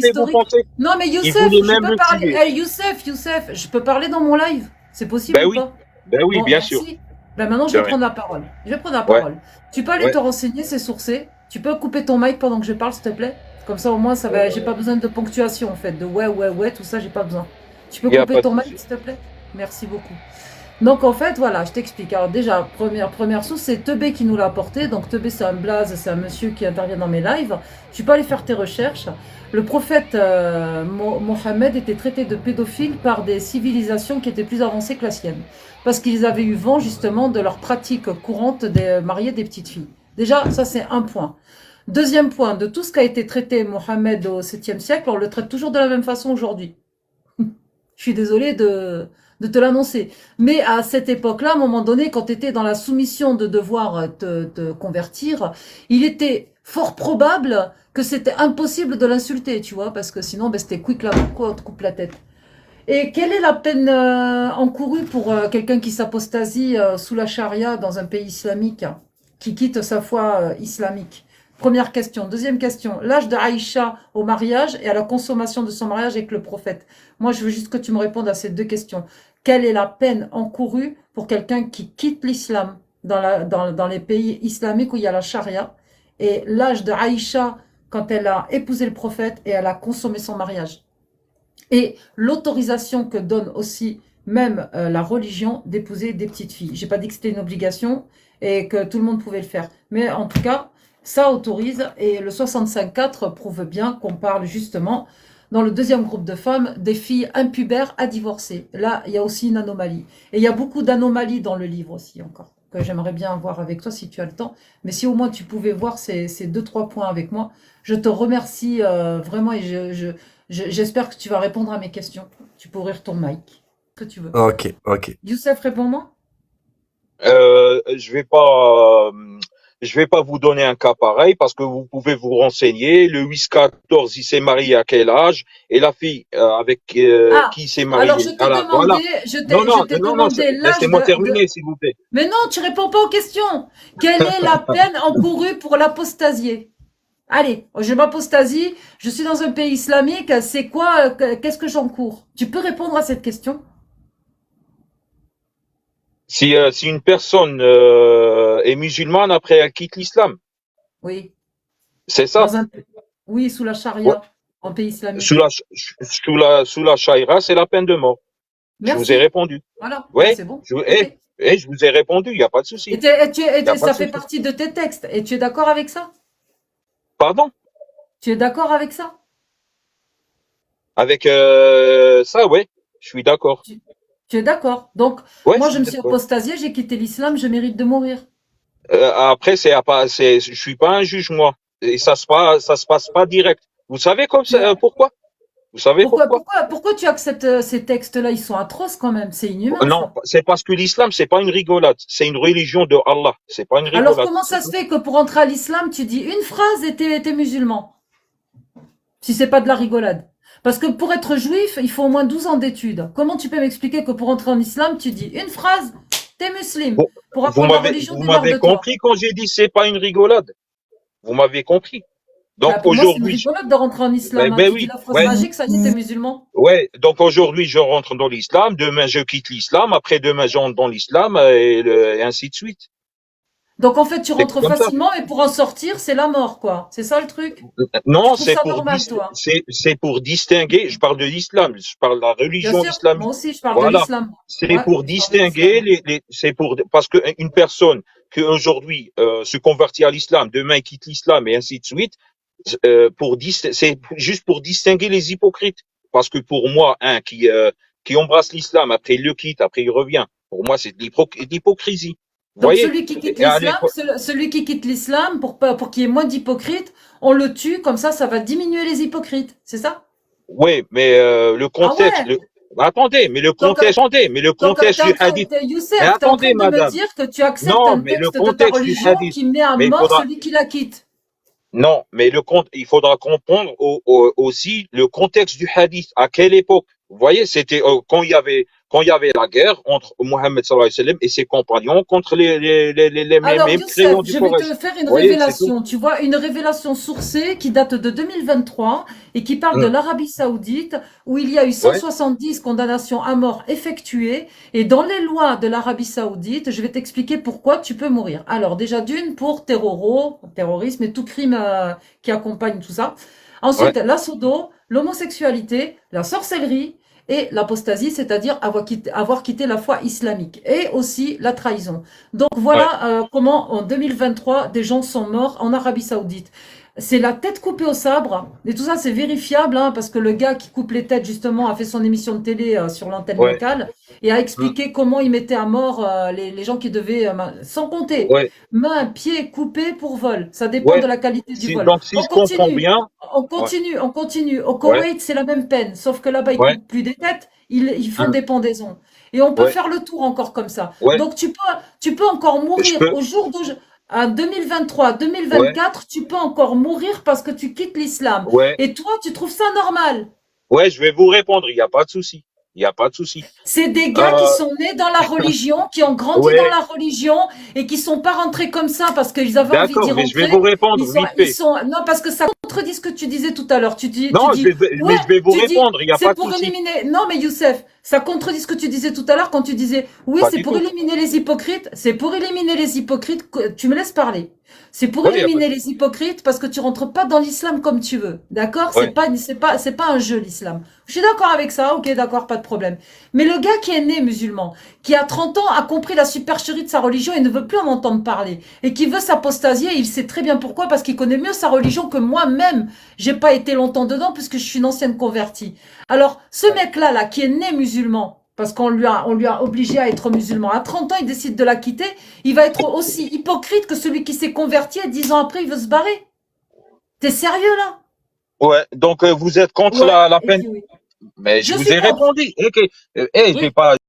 fait, vous historique. pensez? Non, mais Il Youssef, voulait je même peux le parler. tuer. Hey, Youssef, je peux parler dans mon live? C'est possible Ben ou oui, pas? ben oui, Bon, bien sûr. merci. Ben maintenant, je De vais rien. prendre la parole. Je vais prendre la Ouais, parole. Tu peux aller ouais. te renseigner, c'est sourcé. Tu peux couper ton mic pendant que je parle, s'il te plaît? Comme ça, au moins, ça va. J'ai pas besoin de ponctuation, en fait. De ouais, tout ça, j'ai pas besoin. Tu peux Il n'y a couper pas de ton mic, souci. s'il te plaît? Merci beaucoup. Donc en fait, voilà, je t'explique. Alors déjà, première source, c'est Teubé qui nous l'a apporté. Donc Teubé, c'est un blaze, c'est un monsieur qui intervient dans mes lives. Tu peux aller faire tes recherches. Le prophète Mohammed était traité de pédophile par des civilisations qui étaient plus avancées que la sienne. Parce qu'ils avaient eu vent justement de leur pratique courante de marier des petites filles. Déjà, ça c'est un point. Deuxième point, de tout ce qui a été traité Mohammed au 7e siècle, on le traite toujours de la même façon aujourd'hui. Je suis désolée de te l'annoncer. Mais à cette époque-là, à un moment donné, quand tu étais dans la soumission de devoir te convertir, il était fort probable que c'était impossible de l'insulter, tu vois, parce que sinon, ben, c'était quick là, pourquoi on te coupe la tête. Et quelle est la peine encourue pour quelqu'un qui s'apostasie sous la charia dans un pays islamique, qui quitte sa foi islamique? Première question. Deuxième question. L'âge de Aïcha au mariage et à la consommation de son mariage avec le prophète. Moi, je veux juste que tu me répondes à ces deux questions. Quelle est la peine encourue pour quelqu'un qui quitte l'islam dans les pays islamiques où il y a la charia? Et l'âge de Aïcha quand elle a épousé le prophète et elle a consommé son mariage? Et l'autorisation que donne aussi même la religion d'épouser des petites filles. J'ai pas dit que c'était une obligation et que tout le monde pouvait le faire. Mais en tout cas, ça autorise et le 65.4 prouve bien qu'on parle justement dans le deuxième groupe de femmes des filles impubères à divorcer. Là, il y a aussi une anomalie. Et il y a beaucoup d'anomalies dans le livre aussi encore, que j'aimerais bien voir avec toi si tu as le temps. Mais si au moins tu pouvais voir ces deux, trois points avec moi, je te remercie vraiment et j'espère que tu vas répondre à mes questions. Tu peux ouvrir ton mic, que tu veux. Ok, ok. Youssef, réponds-moi. Euh, je vais pas, euh, je vais pas vous donner un cas pareil parce que vous pouvez vous renseigner. Le 8-14, il s'est marié à quel âge? Et la fille avec Ah, qui il s'est alors marié? Voilà, voilà. je t'ai Non, non, demandé l'âge laissez-moi terminer, s'il vous plaît. Mais non, tu réponds pas aux questions. Quelle est la peine encourue pour l'apostasier? Allez, je m'apostasie, je suis dans un pays islamique, c'est quoi, qu'est-ce que j'encours? Tu peux répondre à cette question? Si une personne est musulmane, après elle quitte l'islam, Oui, c'est ça? dans un, oui, sous la Ouais. charia, en pays Sous islamique. la, sous la chaïra, c'est la peine de mort. Je vous ai Merci. répondu. Voilà, ben Ouais, c'est bon. eh, Ok. je vous ai répondu, il n'y a pas de souci. Il n'y a pas de Ça fait souci. partie de tes textes. Et tu es d'accord avec ça? Pardon? Tu es d'accord avec ça? Avec ça, ouais, je suis d'accord. Tu, tu es d'accord. Donc, Ouais, je moi, je suis me suis d'accord. apostasiée, j'ai quitté l'islam, je mérite de mourir. Après, je suis pas un juge, moi. Et ça se passe pas direct. Vous savez comme Tu, ça, pourquoi? Vous savez pourquoi? pourquoi tu acceptes ces textes-là? Ils sont atroces quand même. C'est inhumain, Non, ça. c'est parce que l'islam, c'est pas une rigolade. C'est une religion de Allah. C'est pas une Alors, rigolade. comment C'est ça se tout. fait que pour entrer à l'islam, tu dis une phrase et t'es musulman? Si c'est pas de la rigolade. Parce que pour être juif, il faut au moins 12 ans d'études. Comment tu peux m'expliquer que pour entrer en islam, tu dis une phrase, t'es musulman, Bon, pour apprendre la religion vous démarre m'avez de toi. compris quand j'ai dit c'est pas une rigolade. Vous m'avez compris. Bah, Donc pour moi, c'est une aujourd'hui, rigolade de rentrer en islam, hein. ben Tu dis oui, la phrase ouais, magique, ça y est, t'es musulman. ouais. Donc aujourd'hui, je rentre dans l'islam. Demain, je quitte l'islam. Après demain, j'entre dans l'islam et ainsi de suite. Donc, en fait, tu C'est rentres comme ça. facilement, et pour en sortir, c'est la mort, quoi. C'est ça le truc. Tu Non, trouves ça normal, toi? c'est pour distinguer. Je parle de l'islam. Je parle de la Bien religion sûr, moi islamique. aussi, je parle de Voilà. l'islam. C'est Ouais, pour je parle de distinguer l'islam. c'est pour, parce que une personne qui aujourd'hui se convertit à l'islam, demain quitte l'islam et ainsi de suite, c'est juste pour distinguer les hypocrites. Parce que pour moi, qui embrasse l'islam, après il le quitte, après il revient. Pour moi, c'est de l'hypocrisie. Vous Donc, voyez? celui qui quitte Et à l'islam, l'époque, celui qui quitte l'islam, pour qu'il y ait moins d'hypocrites, on le tue, comme ça va diminuer les hypocrites. C'est ça? oui, mais le Ah contexte, ouais? Donc, attendez, mais le contexte du hadith. Mais Youssef, t'es en train attendez, de me madame. dire que tu acceptes Non, un mais le texte de ta contexte du religion hadith. qui met à Mais il mort faudra, celui qui la quitte. non, mais il faudra comprendre aussi le contexte du hadith. À quelle époque? Vous voyez, c'était quand il y avait la guerre entre Mohammed sallallahu alayhi wa sallam et ses compagnons contre Alors, Youssef, mécréants du je vais te Coran. faire une Vous voyez, c'est tout. révélation. Tu vois, une révélation sourcée qui date de 2023 et qui parle de Hum. l'Arabie Saoudite, où il y a eu Ouais, 170 condamnations à mort effectuées. Et dans les lois de l'Arabie Saoudite, je vais t'expliquer pourquoi tu peux mourir. Alors, déjà d'une, pour terrorisme et tout crime qui accompagne tout ça. ouais, Ensuite, la sodo, l'homosexualité, la sorcellerie et l'apostasie, c'est-à-dire avoir quitté la foi islamique. Et aussi la trahison. Donc ouais, voilà comment en 2023 des gens sont morts en Arabie Saoudite. C'est la tête coupée au sabre, et tout ça c'est vérifiable, hein, parce que le gars qui coupe les têtes justement a fait son émission de télé sur l'antenne ouais, locale et a hum, expliqué comment il mettait à mort les gens qui devaient, sans compter, ouais, mains, pieds coupés pour vol. Ça dépend de ouais. la qualité du Si, vol. donc, si On je comprends continue, bien, on ouais, continue, on continue. Au ouais, Koweït c'est la même peine, sauf que là-bas ils ouais, coupent plus des têtes, ils font hum, des pendaisons. Et on peut ouais, faire le tour encore comme ça. ouais, Donc tu peux encore je mourir peux, au jour d'aujourd'hui. En 2023, ouais, 2024, tu peux encore mourir parce que tu quittes l'islam. ouais, Et toi, tu trouves ça normal. ouais, je vais vous répondre, il n'y a pas de souci. Il n'y a pas de souci. C'est des gars qui Euh, sont nés dans la religion, qui ont grandi dans ouais, la religion et qui sont pas rentrés comme ça parce qu'ils avaient envie d'y d'accord, mais je vais rentrer. vous répondre vite fait. Non, parce que ça contredit ce que tu disais tout à l'heure. Tu Non, dis, ouais, mais je vais vous tu dis, répondre, il n'y a c'est pas de pour souci. éliminer. Non, mais Youssef, ça contredit ce que tu disais tout à l'heure quand tu disais, oui, Pas c'est du pour tout. éliminer les hypocrites. C'est pour éliminer les hypocrites. Tu me laisses parler. C'est pour Ouais, il y a pas de éliminer les hypocrites parce que tu rentres pas dans l'islam comme tu veux. D'accord? ouais, C'est pas un jeu, l'islam. Je suis d'accord avec ça. Ok, d'accord, pas de problème. Mais le gars qui est né musulman, qui à 30 ans a compris la supercherie de sa religion et ne veut plus en entendre parler, et qui veut s'apostasier, il sait très bien pourquoi, parce qu'il connaît mieux sa religion que moi-même. J'ai pas été longtemps dedans puisque je suis une ancienne convertie. Alors, ce ouais, mec-là, là, qui est né musulman, parce on lui a obligé à être musulman. À 30 ans, il décide de la quitter. Il va être aussi hypocrite que celui qui s'est converti et 10 ans après, il veut se barrer. T'es sérieux, là? ouais. Donc, vous êtes contre Ouais, la et peine. puis oui. Mais je Je vous suis ai contre. répondu. Ok. J'ai Oui. pas